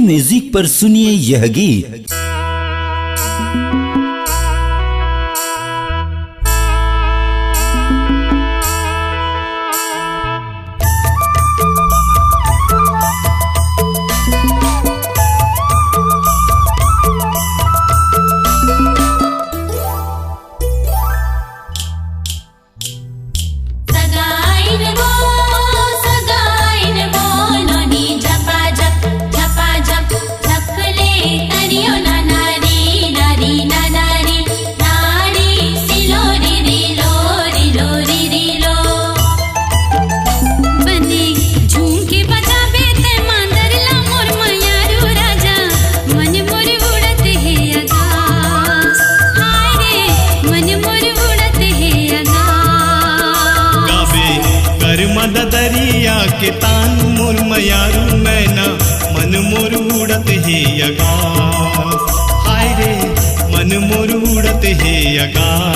Music पर सुनिए यह गीत। दरिया के तान मोर मयारू मैना मन मोर उड़त हे आकाश। हाय रे मन मोर उड़त हे आकाश।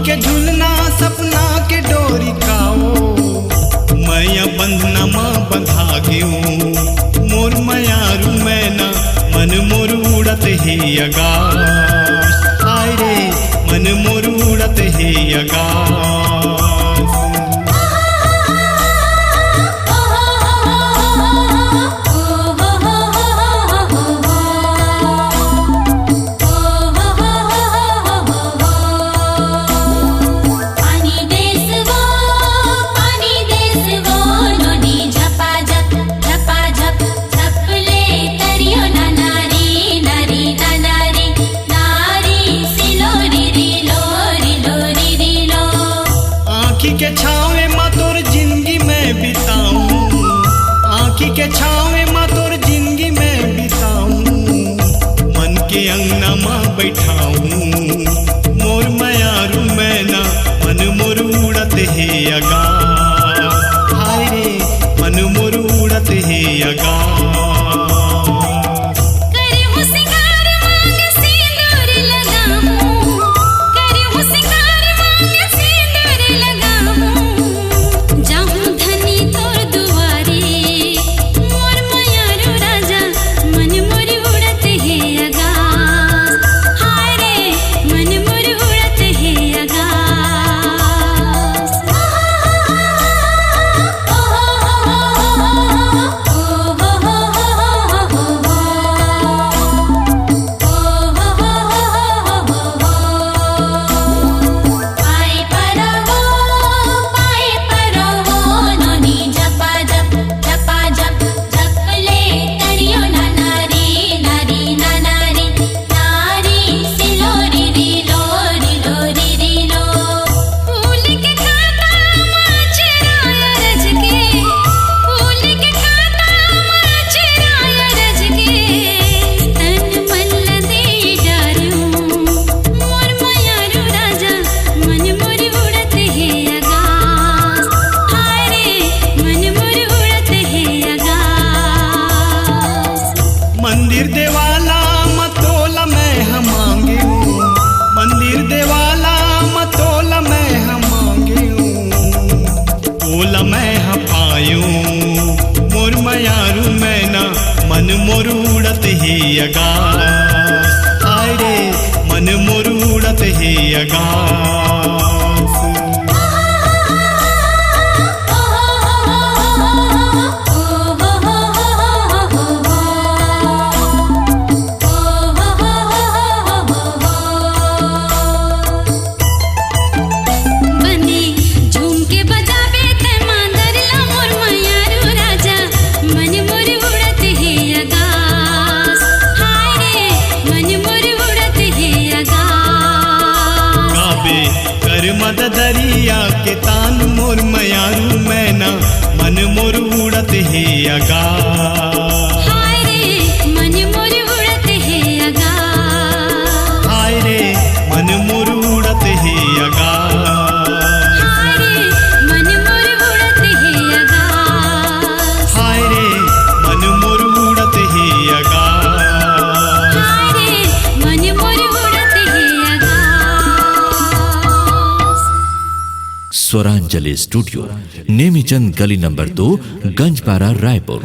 के झूलना सपना के डोरी काओ मैया बंधना माँ बंधा गेऊ मोर मयारू मैना मन मोर उड़त हे आकाश। हाय रे मन मोर उड़त हे आकाश। के छावे माँ तोर जिंदगी में बिताऊं, आँखी के छावे माँ तोर जिंदगी में बिताऊं, मन के अंगना माँ बैठाऊं मोर मयारू मैना मन मोर उड़त हे आकाश। हाय रे मन मोर उड़त हे आकाश। मन मोर उड़त हे आकाश। अगास। मद दरिया के तान मोर मयारू मैना मन मोर उड़त है आगास। हाय रे मन मोर उड़त है आगास। हाय रे मन मोर उड़त है आगास। हाय रे मन मोर उड़त है आगास। हाय रे मन मोर उड़त है आगास। हाय रे मन मोर उड़त है आगास। स्वरांजलि स्टूडियो, नेमीचंद गली नंबर 2, गंजपारा, रायपुर।